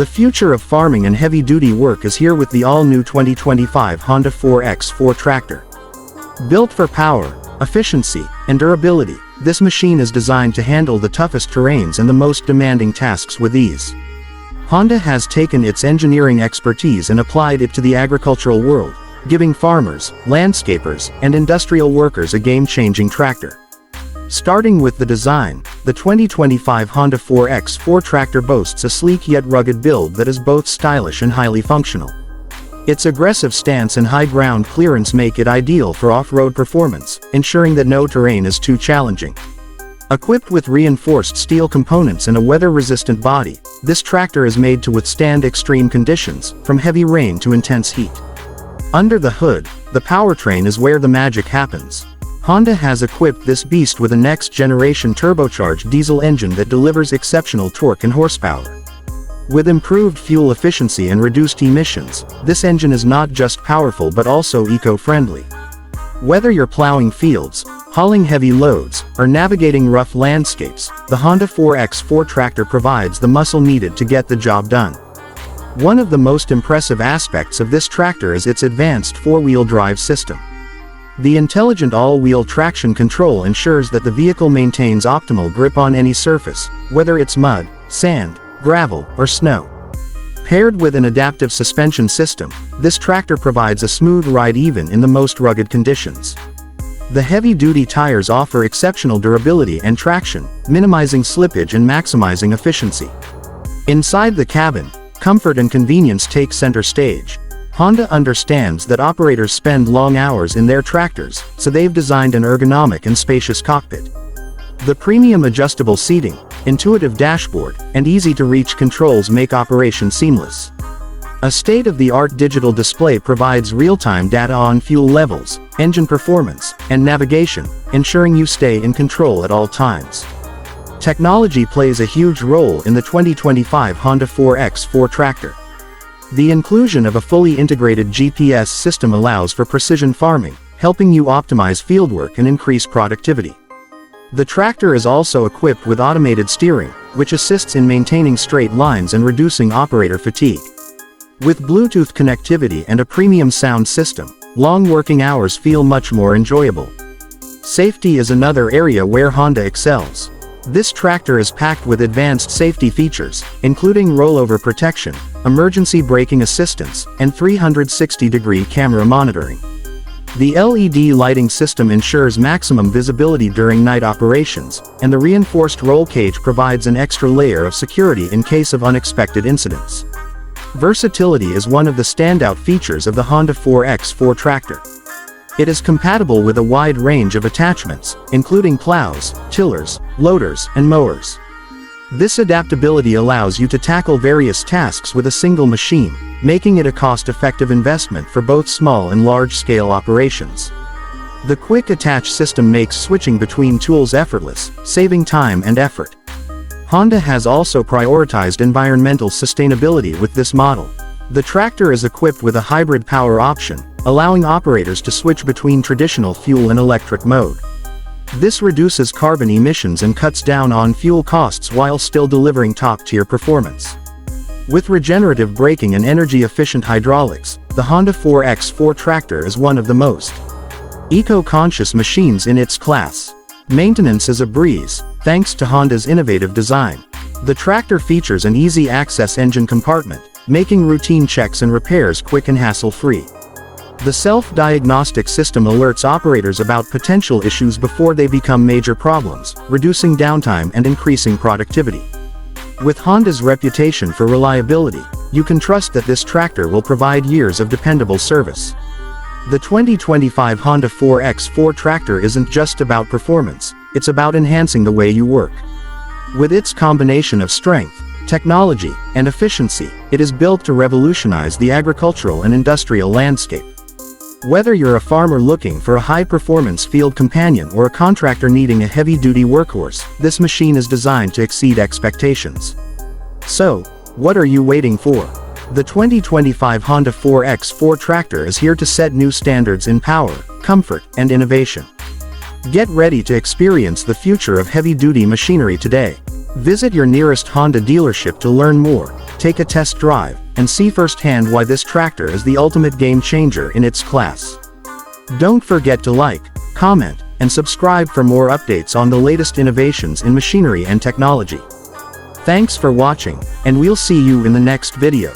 The future of farming and heavy-duty work is here with the all-new 2025 Honda 4X4 tractor. Built for power, efficiency, and durability, this machine is designed to handle the toughest terrains and the most demanding tasks with ease. Honda has taken its engineering expertise and applied it to the agricultural world, giving farmers, landscapers, and industrial workers a game-changing tractor. Starting with the design, the 2025 Honda 4X4 tractor boasts a sleek yet rugged build that is both stylish and highly functional. Its aggressive stance and high ground clearance make it ideal for off-road performance, ensuring that no terrain is too challenging. Equipped with reinforced steel components and a weather-resistant body, this tractor is made to withstand extreme conditions, from heavy rain to intense heat. Under the hood, the powertrain is where the magic happens. Honda has equipped this beast with a next-generation turbocharged diesel engine that delivers exceptional torque and horsepower. With improved fuel efficiency and reduced emissions, this engine is not just powerful but also eco-friendly. Whether you're plowing fields, hauling heavy loads, or navigating rough landscapes, the Honda 4X4 tractor provides the muscle needed to get the job done. One of the most impressive aspects of this tractor is its advanced four-wheel drive system. The intelligent all-wheel traction control ensures that the vehicle maintains optimal grip on any surface, whether it's mud, sand, gravel, or snow. Paired with an adaptive suspension system, this tractor provides a smooth ride even in the most rugged conditions. The heavy-duty tires offer exceptional durability and traction, minimizing slippage and maximizing efficiency. Inside the cabin, comfort and convenience take center stage. Honda understands that operators spend long hours in their tractors, so they've designed an ergonomic and spacious cockpit. The premium adjustable seating, intuitive dashboard, and easy-to-reach controls make operation seamless. A state-of-the-art digital display provides real-time data on fuel levels, engine performance, and navigation, ensuring you stay in control at all times. Technology plays a huge role in the 2025 Honda 4X4 tractor. The inclusion of a fully integrated GPS system allows for precision farming, helping you optimize fieldwork and increase productivity. The tractor is also equipped with automated steering, which assists in maintaining straight lines and reducing operator fatigue. With Bluetooth connectivity and a premium sound system, long working hours feel much more enjoyable. Safety is another area where Honda excels. This tractor is packed with advanced safety features, including rollover protection, emergency braking assistance, and 360-degree camera monitoring. The LED lighting system ensures maximum visibility during night operations, and the reinforced roll cage provides an extra layer of security in case of unexpected incidents. Versatility is one of the standout features of the Honda 4X4 tractor. It is compatible with a wide range of attachments, including plows, tillers, loaders, and mowers. This adaptability allows you to tackle various tasks with a single machine, making it a cost-effective investment for both small and large-scale operations. The quick attach system makes switching between tools effortless, saving time and effort. Honda has also prioritized environmental sustainability with this model. The tractor is equipped with a hybrid power option, allowing operators to switch between traditional fuel and electric mode. This reduces carbon emissions and cuts down on fuel costs while still delivering top-tier performance. With regenerative braking and energy-efficient hydraulics, the Honda 4X4 tractor is one of the most eco-conscious machines in its class. Maintenance is a breeze, thanks to Honda's innovative design. The tractor features an easy-access engine compartment, making routine checks and repairs quick and hassle-free. The self-diagnostic system alerts operators about potential issues before they become major problems, reducing downtime and increasing productivity. With Honda's reputation for reliability, you can trust that this tractor will provide years of dependable service. The 2025 Honda 4X4 tractor isn't just about performance, it's about enhancing the way you work. With its combination of strength, technology, and efficiency, it is built to revolutionize the agricultural and industrial landscape. Whether you're a farmer looking for a high-performance field companion or a contractor needing a heavy-duty workhorse, this machine is designed to exceed expectations. So, what are you waiting for? The 2025 Honda 4X4 tractor is here to set new standards in power, comfort, and innovation. Get ready to experience the future of heavy-duty machinery today. Visit your nearest Honda dealership to learn more. take a test drive, and see firsthand why this tractor is the ultimate game changer in its class. Don't forget to like, comment, and subscribe for more updates on the latest innovations in machinery and technology. Thanks for watching, and we'll see you in the next video.